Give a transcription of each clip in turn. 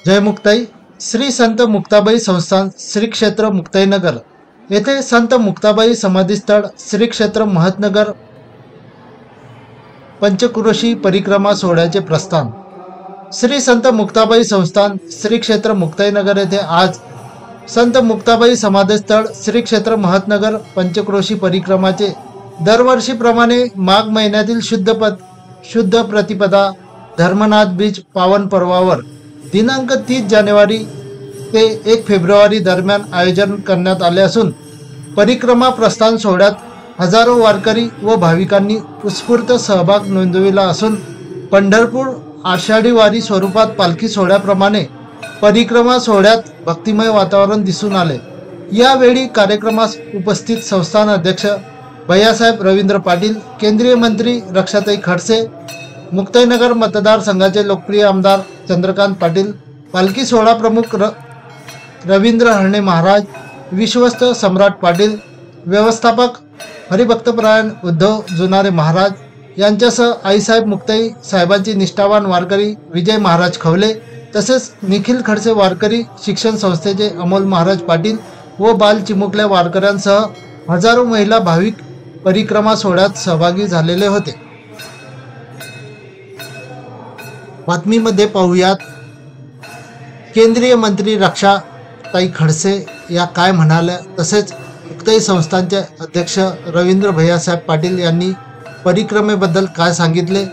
जय मुक्ताई। श्री संत मुक्ताबाई संस्थान श्री क्षेत्र मुक्ताईनगर येथे संत मुक्ताबाई समाधीस्थळ श्री क्षेत्र महतनगर पंचक्रोशी परिक्रमा सोहळ्याचे प्रस्थान। श्री संत मुक्ताबाई संस्थान श्री क्षेत्र मुक्ताईनगर येथे आज संत मुक्ताबाई समाधीस्थळ श्री क्षेत्र महतनगर पंचक्रोशी परिक्रमाचे दरवर्षीप्रमाणे माघ महिन्यातील शुद्ध प्रतिपदा धर्मनाथ बीज पावन पर्वावर दिनांक 30 जानेवारी ते 1 फेब्रुवारी दरम्यान आयोजन करण्यात आले असून परिक्रमा प्रस्थान सोहळ्यात हजारो वारकरी व भाविकांनी उत्स्फूर्त सहभाग नोंदविला असून पंढरपूर आषाढी वारी स्वरूपात पालखी सोहळ्याप्रमाणे परिक्रमा सोहळ्यात भक्तिमय वातावरण दिसून आले। यावेळी कार्यक्रमास उपस्थित संस्थान अध्यक्ष भैयासाहेब रवींद्र पाटील, केंद्रीय मंत्री रक्षाताई खडसे, मुक्ताईनगर मतदारसंघाचे लोकप्रिय आमदार चंद्रकांत पाटील, पालखी सोहळा प्रमुख रवींद्र हरणे महाराज, विश्वस्त सम्राट पाटील, व्यवस्थापक हरिभक्तपरायण उद्धव जुनारे महाराज यांच्यासह आईसाहेब मुक्ताई साहेबांची निष्ठावान वारकरी विजय महाराज खवले, तसेच निखिल खडसे वारकरी शिक्षण संस्थेचे अमोल महाराज पाटील व बाल चिमुकल्या वारकऱ्यांसह हजारो महिला भाविक परिक्रमा सोहळ्यात सहभागी झालेले होते। बातमीमध्ये पाहूयात केंद्रीय मंत्री रक्षाताई खडसे या काय म्हणाल्या, तसेच मुक्ताई संस्थानचे अध्यक्ष रवींद्र भैयासाहेब पाटील यांनी परिक्रमेबद्दल काय सांगितले,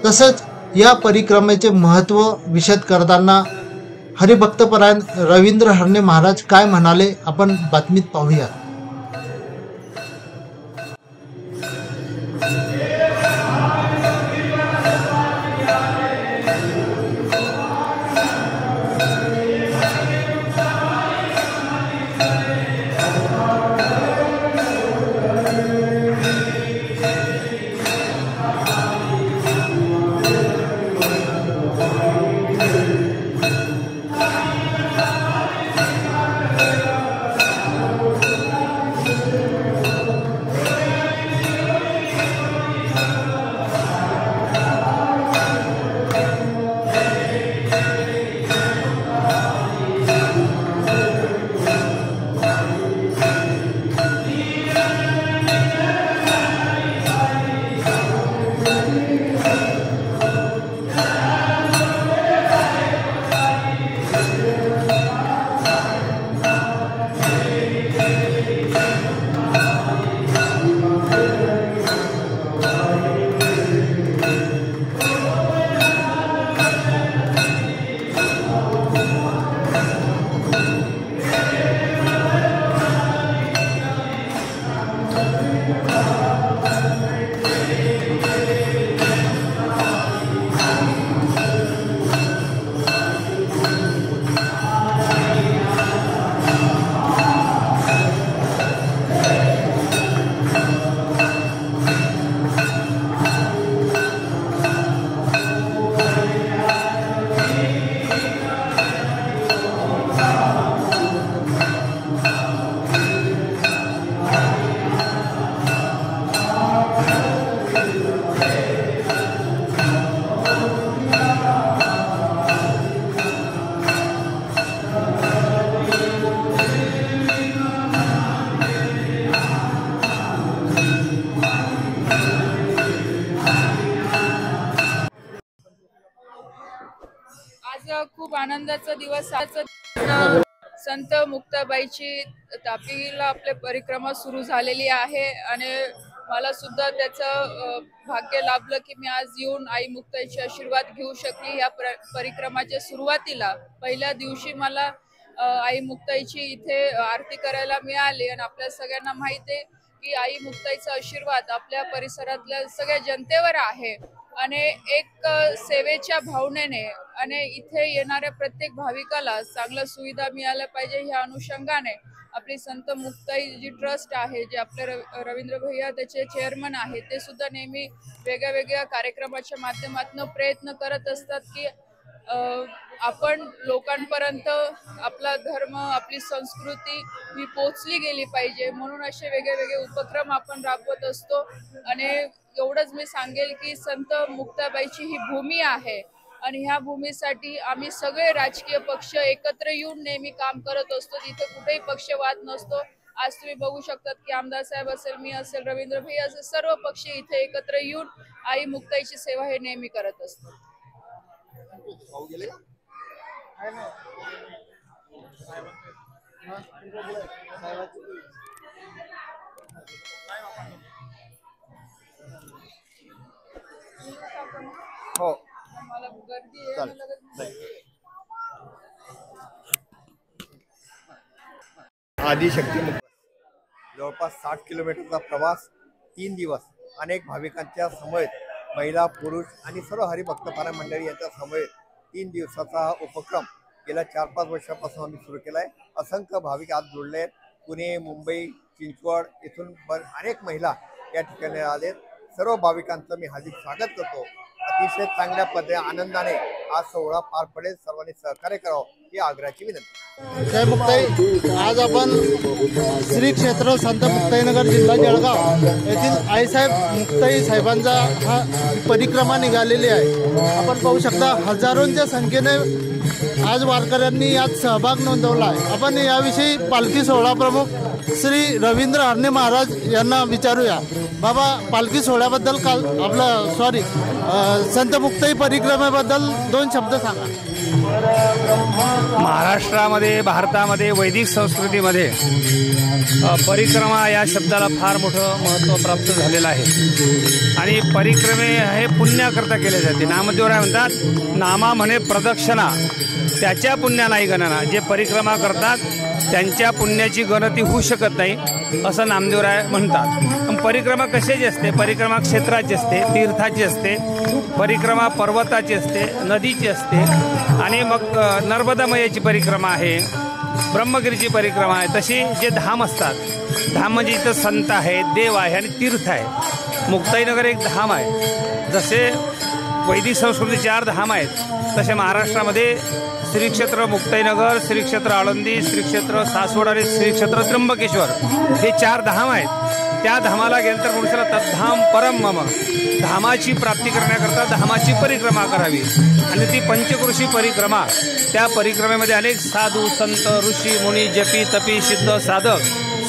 तसेच या परिक्रमेचे महत्त्व विशद करताना हरिभक्तपरायण रवींद्र हरणे महाराज काय म्हणाले आपण बातमीत पाहूया। खूप आनंदाचा दिवस संत मुक्ताबाईची तापीला आपले परिक्रमा सुरू झालेली आहे आणि मला सुद्धा त्याचं भाग्य लाभलं की मी आज येऊन आई मुक्ताईचे आशीर्वाद घेऊ शकली। या परिक्रमाच्या सुरुवातीला पहिल्या दिवशी मला आई मुक्ताईची इथे आरती करायला मिळाली आणि आपल्या सगळ्यांना माहिती आहे की आई मुक्ताईचा आशीर्वाद आपल्या परिसरातल्या सगळ्या जनतेवर आहे आणि एक सेवेच्या भावनेने आणि इथे येणाऱ्या प्रत्येक भाविकाला चांगल्या सुविधा मिळाल्या पाहिजे ह्या अनुषंगाने आपली संत मुक्ताई जी ट्रस्ट आहे, जे आपले रवींद्र भैया त्याचे चेअरमन आहेत, ते सुद्धा नेहमी वेगळ्या कार्यक्रमाच्या माध्यमातून प्रयत्न करत असतात की आपण लोकांपर्यंत आपला धर्म, आपली संस्कृती ही पोहोचली गेली पाहिजे, म्हणून असे वेगळे उपक्रम आपण राबवत असतो। आणि एवढंच मी सांगेल की संत मुक्ताबाईची ही भूमी आहे आणि ह्या भूमीसाठी आम्ही सगळे राजकीय पक्ष एकत्र येऊन नेहमी काम करत असतो. तिथे कुठेही पक्षवाद नसतो. आज तुम्ही बघू शकतात की आमदार साहेब असेल, मी असेल, रवींद्र भाई असेल, सर्व पक्ष इथे एकत्र येऊन आई मुक्ताईची सेवा हे नेहमी करत असतो. हो मला गर्दी आहे. आदिशक्ती मुक्त जवळपास 60 किलोमीटरचा प्रवास 3 दिवस अनेक भाविकांच्या समवेत महिला पुरुष आणि सर्व हरिभक्त पारायण मंडळी यांच्या समवेत 3 दिवसाचा उपक्रम गेल्या 4-5 वर्षापासून आम्ही सुरू केला आहे. असंख्य भाविक आज जोडले आहेत. पुणे, मुंबई, चिंचवड इथून अनेक महिला या ठिकाणी आलेत. सर्व भाविकांचं मी हार्दिक स्वागत करतो. अतिशय चांगल्या पद्धतीने आनंदाने हा सोहळा पार पडेल. सर्वांनी सहकार्य करावं ही आग्रहाची विनंती. जय मुक्ताई. आज आपण श्री क्षेत्र संत मुक्ताईनगर जिल्हा जळगाव येथील आईसाहेब मुक्ताई साहेबांचा हा परिक्रमा निघालेली आहे. आपण पाहू शकता हजारोंच्या संख्येने आज वारकऱ्यांनी यात सहभाग नोंदवला आहे. आपण याविषयी पालखी सोहळा प्रमुख श्री रवींद्र हरणे महाराज यांना विचारूया. बाबा, पालखी सोहळ्याबद्दल संत मुक्ताई परिक्रमेबद्दल 2 शब्द सांगा. महाराष्ट्रामध्ये, भारतामध्ये, वैदिक संस्कृतीमध्ये परिक्रमा या शब्दाला फार मोठं महत्त्व प्राप्त झालेलं आहे. आणि परिक्रमे हे पुण्याकरता केले जाते. नामदेवराय म्हणतात, नामा म्हणे प्रदक्षिणा, त्याच्या पुण्या नाही गणना. जे परिक्रमा करतात त्यांच्या पुण्याची गणती होऊ शकत नाही असं नामदेवराय म्हणतात. परिक्रमा कशाची असते? परिक्रमा क्षेत्राची असते, तीर्थाची असते, परिक्रमा पर्वताची असते, नदीची असते, आणि मग नर्मदामयाची परिक्रमा आहे, ब्रह्मगिरीची परिक्रमा आहे. तशी जे धाम असतात, धाम म्हणजे इथं संत आहे, देव आहे आणि तीर्थ आहे. मुक्ताईनगर एक धाम आहे. जसे वैदिक संस्कृती 4 धाम आहेत, तसे महाराष्ट्रामध्ये श्री क्षेत्र मुक्ताईनगर, श्री क्षेत्र आळंदी, श्री क्षेत्र सासवड आणि श्री क्षेत्र त्र्यंबकेश्वर हे 4 धाम आहेत. त्या धामाला गेल्यानंतर पुरुषाला तद्धाम परम मम, धामाची प्राप्ती करण्याकरता धामाची परिक्रमा करावी. आणि ती पंचकृषी परिक्रमा, त्या परिक्रमेमध्ये अनेक साधू, संत, ऋषी, मुनी, जपी, तपी, सिद्ध, साधक,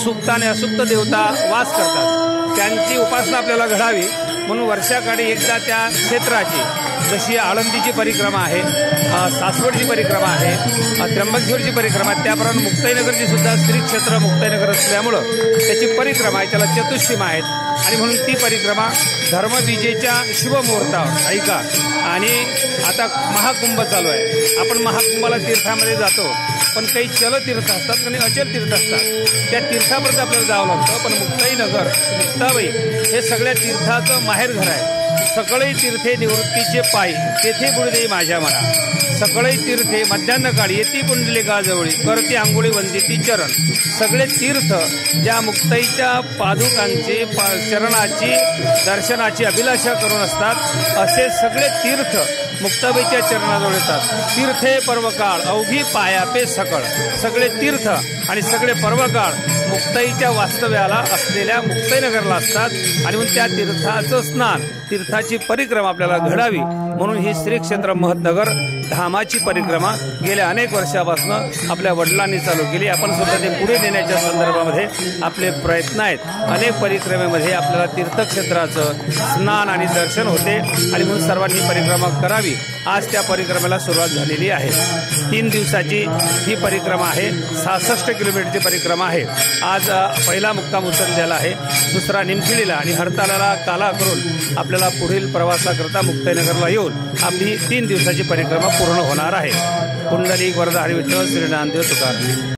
सुप्त आणि असुप्त देवता वास करतात. त्यांची उपासना आपल्याला घडावी म्हणून वर्षाकाठी एकदा त्या क्षेत्राची, जशी आळंदीची परिक्रमा आहे, सासवडची परिक्रमा आहे, त्र्यंबकेश्वरची परिक्रमा, त्याप्रमाणे मुक्ताईनगरची सुद्धा श्री क्षेत्र मुक्ताईनगर असल्यामुळं त्याची परिक्रमा आहे, त्याला चतुष्सीमा आहेत. आणि म्हणून ती परिक्रमा धर्मबीजेच्या शुभमुहूर्तावर ऐका. आणि आता महाकुंभ चालू आहे. आपण महाकुंभाला तीर्थामध्ये जातो, पण काही चलतीर्थ असतात, काही अचल तीर्थ असतात. त्या तीर्थापर्यंत आपल्याला जावं लागतं. पण मुक्ताईनगर, मुक्ताबाई हे सगळ्या तीर्थाचं माहेरघर आहे. सकळई तीर्थे निवृत्तीचे पायी, तेथे बुडदे माझ्या मना. सकळई तीर्थे मध्यान्ह काळी येती पुंडलिकाजवळी, करते आंघोळी वंदिती चरण. सगळे तीर्थ ज्या मुक्ताईच्या पादुकांची, चरणाची, दर्शनाची अभिलाषा करून असतात, असे सगळे तीर्थ मुक्ताबाईच्या चरणाजवळ येतात. तीर्थे पर्वकाळ अवघी पायापे सकळ. सगळे तीर्थ आणि सगळे पर्वकाळ मुक्ताईच्या वास्तव्याला असलेल्या मुक्ताईनगरला असतात. आणि म्हणून त्या तीर्थाचं स्नान, तीर्थाची परिक्रमा आपल्याला घडावी म्हणून ही श्री क्षेत्र महत्नगर धामाची परिक्रमा गेल्या अनेक वर्षापासून आपल्या वडिलांनी चालू केली. आपण सुद्धा ते पुढे नेण्याच्या संदर्भामध्ये आपले प्रयत्न आहेत. अनेक परिक्रमेमध्ये आपल्याला तीर्थक्षेत्राचं स्नान आणि दर्शन होते आणि म्हणून सर्वांनी परिक्रमा करावी. आज त्या परिक्रमेला सुरुवात झालेली आहे. 3 दिवसाची ही परिक्रमा आहे. 66 किलोमीटरची परिक्रमा आहे. आज पहिला मुक्काम उचललेला आहे, दुसरा निमखिलीला आणि हरताळाला काला करून आपल्याला पुढील प्रवासाकरता मुक्ताईनगरला येऊन आपली 3 दिवसाची परिक्रमा पूर्ण होणार आहे. पुंडलिक वरदा हरी विठ्ठल श्री ज्ञानदेव तुकाराम.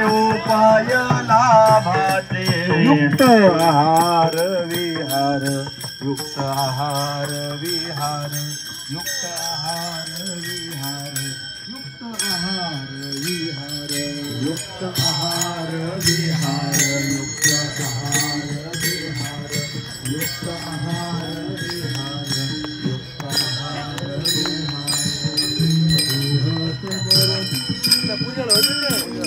उपाय लाभाचे युक्त आहार विहार युक्त आहार विहार युक्त आहार विहार युक्त आहार विहार युक्त आहार विहार युक्त आहार विहार युक्त आहार विहार युक्त आहार विहार